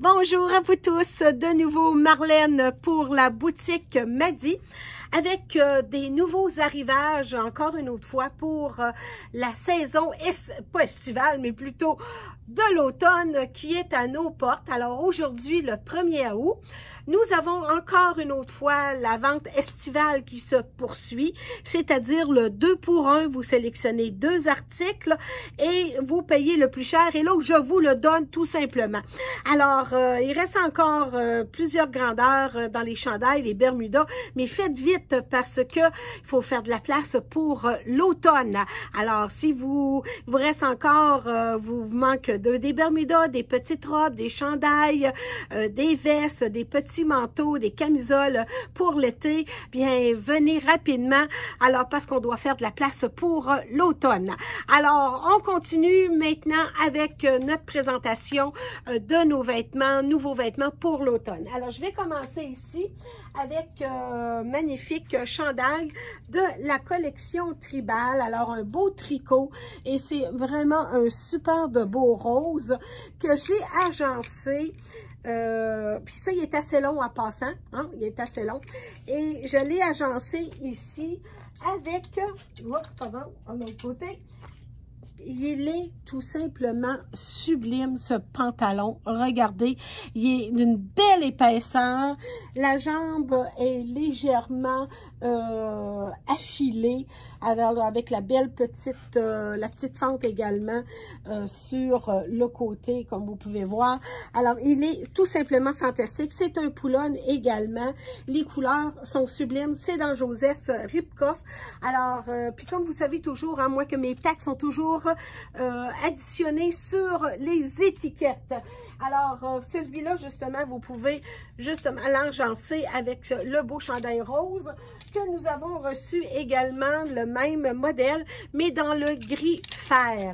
Bonjour à vous tous, de nouveau Marlène pour la boutique Madi avec des nouveaux arrivages encore une autre fois pour la saison, pas estivale mais plutôt de l'automne qui est à nos portes. Alors aujourd'hui le 1er août, nous avons encore une autre fois la vente estivale qui se poursuit, c'est-à-dire le 2 pour 1, vous sélectionnez 2 articles et vous payez le plus cher et là je vous le donne tout simplement. Alors il reste encore plusieurs grandeurs dans les chandails, les Bermudas, mais faites vite parce que il faut faire de la place pour l'automne. Alors si vous reste encore, vous manque des Bermudas, des petites robes, des chandails, des vestes, des petits manteaux, des camisoles pour l'été, bien venez rapidement alors parce qu'on doit faire de la place pour l'automne. Alors on continue maintenant avec notre présentation de nos vêtements, nouveaux vêtements pour l'automne. Alors je vais commencer ici avec magnifique chandail de la collection Tribal. Alors un beau tricot et c'est vraiment un super de beau rose que j'ai agencé. Puis ça, il est assez long en passant, hein? Il est assez long. Et je l'ai agencé ici avec, pardon, de l'autre côté. Il est tout simplement sublime, ce pantalon. Regardez, il est d'une belle épaisseur. La jambe est légèrement affilée avec la belle petite, la petite fente également sur le côté, comme vous pouvez voir. Alors, il est tout simplement fantastique. C'est un pull-on également. Les couleurs sont sublimes. C'est dans Joseph Ribkoff. Alors, puis comme vous savez toujours, hein, moi que mes tags sont toujours additionné sur les étiquettes. Alors, celui-là, justement, vous pouvez justement l'agencer avec le beau chandail rose que nous avons reçu également, le même modèle, mais dans le gris fer.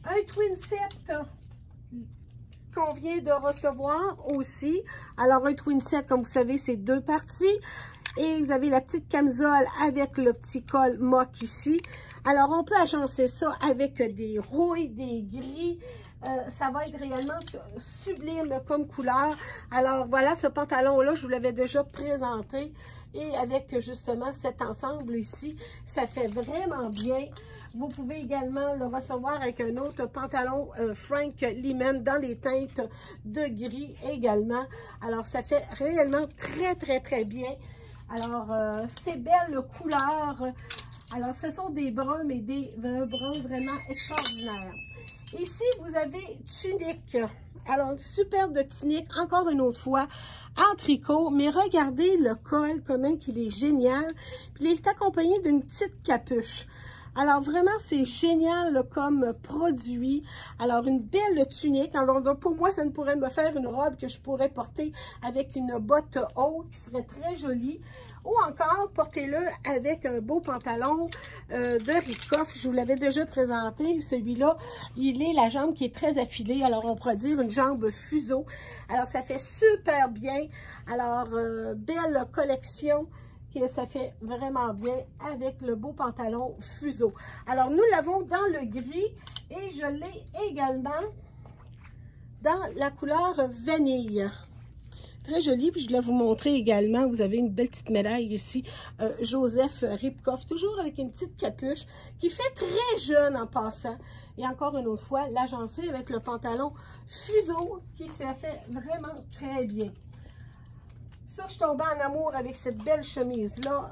Un twin set qu'on vient de recevoir aussi. Alors, un twin set, comme vous savez, c'est 2 parties. Et vous avez la petite camisole avec le petit col mock ici. Alors, on peut agencer ça avec des rouilles, des gris. Ça va être réellement sublime comme couleur. Alors, voilà, ce pantalon-là, je vous l'avais déjà présenté. Et avec justement cet ensemble ici, ça fait vraiment bien. Vous pouvez également le recevoir avec un autre pantalon Frank Lehman dans les teintes de gris également. Alors, ça fait réellement très bien. Alors, ces belles couleurs. Alors, ce sont des bruns, mais des bruns vraiment extraordinaires. Ici, vous avez tunique. Alors, superbe tunique, encore une autre fois, en tricot. Mais regardez le col, comment il est génial. Puis, il est accompagné d'une petite capuche. Alors, vraiment, c'est génial là, comme produit. Alors, une belle tunique. Alors, donc, pour moi, ça ne pourrait me faire une robe que je pourrais porter avec une botte haute qui serait très jolie. Ou encore, portez-le avec un beau pantalon de Ribkoff. Je vous l'avais déjà présenté. Celui-là, il est la jambe qui est très affilée. Alors, on pourrait dire une jambe fuseau. Alors, ça fait super bien. Alors, belle collection. Ça fait vraiment bien avec le beau pantalon fuseau. Alors, nous l'avons dans le gris et je l'ai également dans la couleur vanille. Très joli, puis je voulais vous montrer également, vous avez une belle petite médaille ici, Joseph Ribkoff, toujours avec une petite capuche qui fait très jeune en passant. Et encore une autre fois, l'agencé avec le pantalon fuseau qui se fait vraiment très bien. Ça, je suis tombée en amour avec cette belle chemise-là.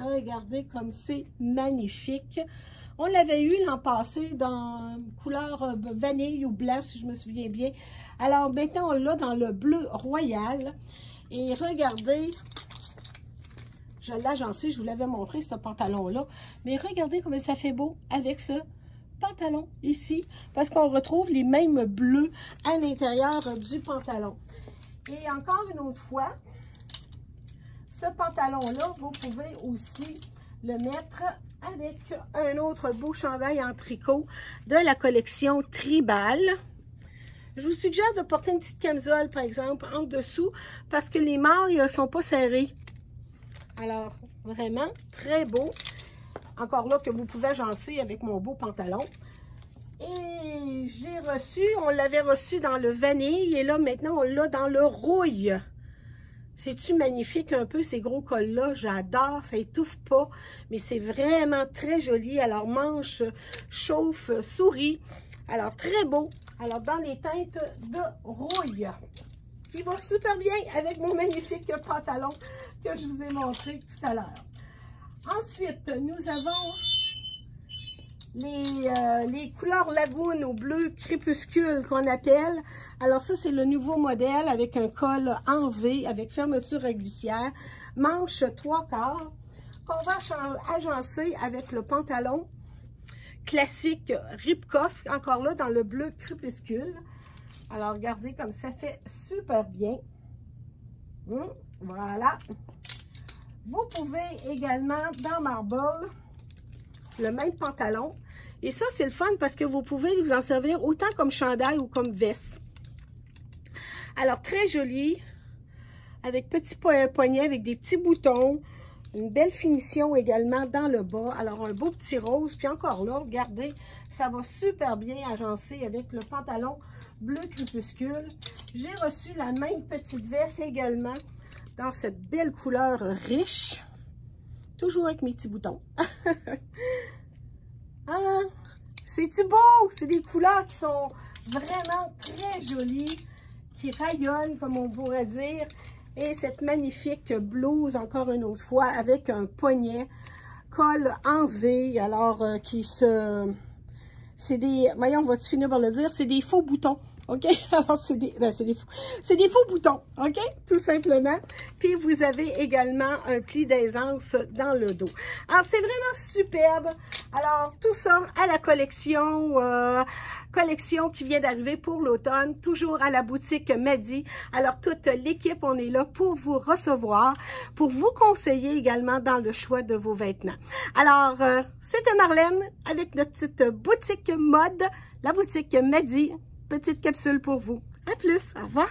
Regardez comme c'est magnifique. On l'avait eu l'an passé dans couleur vanille ou blanc, si je me souviens bien. Alors, maintenant, on l'a dans le bleu royal. Et regardez, je l'ai agencé, je vous l'avais montré, ce pantalon-là. Mais regardez comme ça fait beau avec ce pantalon ici, parce qu'on retrouve les mêmes bleus à l'intérieur du pantalon. Et encore une autre fois, ce pantalon-là, vous pouvez aussi le mettre avec un autre beau chandail en tricot de la collection Tribal. Je vous suggère de porter une petite camisole, par exemple, en dessous, parce que les mailles ne sont pas serrées. Alors, vraiment, très beau. Encore là, que vous pouvez agencer avec mon beau pantalon. Et j'ai reçu, on l'avait reçu dans le vanille et là maintenant on l'a dans le rouille. C'est-tu magnifique un peu ces gros cols-là? J'adore, ça étouffe pas, mais c'est vraiment très joli. Alors manche, chauffe, souris. Alors très beau. Alors dans les teintes de rouille. Qui va super bien avec mon magnifique pantalon que je vous ai montré tout à l'heure. Ensuite, nous avons les couleurs lagoon au bleu crépuscule qu'on appelle. Alors ça, c'est le nouveau modèle avec un col en V, avec fermeture à glissière, manche 3/4, qu'on va agencer avec le pantalon classique Ripkoff, encore là dans le bleu crépuscule. Alors regardez comme ça fait super bien. Voilà. Vous pouvez également dans Marble le même pantalon. Et ça, c'est le fun parce que vous pouvez vous en servir autant comme chandail ou comme veste. Alors, très joli, avec petits poignets, avec des petits boutons, une belle finition également dans le bas. Alors, un beau petit rose. Puis encore là, regardez, ça va super bien agencer avec le pantalon bleu crépuscule. J'ai reçu la même petite veste également dans cette belle couleur riche. Toujours avec mes petits boutons. Ah, c'est-tu beau? C'est des couleurs qui sont vraiment très jolies, qui rayonnent, comme on pourrait dire. Et cette magnifique blouse, encore une autre fois, avec un poignet, col en V, alors c'est des, voyons, on va-tu finir par le dire, c'est des faux boutons. OK? Alors, c'est des faux boutons, OK? Tout simplement. Puis, vous avez également un pli d'aisance dans le dos. Alors, c'est vraiment superbe. Alors, tout ça à la collection qui vient d'arriver pour l'automne, toujours à la boutique Madi. Alors, toute l'équipe, on est là pour vous recevoir, pour vous conseiller également dans le choix de vos vêtements. Alors, c'était Marlène avec notre petite boutique mode, la boutique Madi. Petite capsule pour vous. À plus. Au revoir.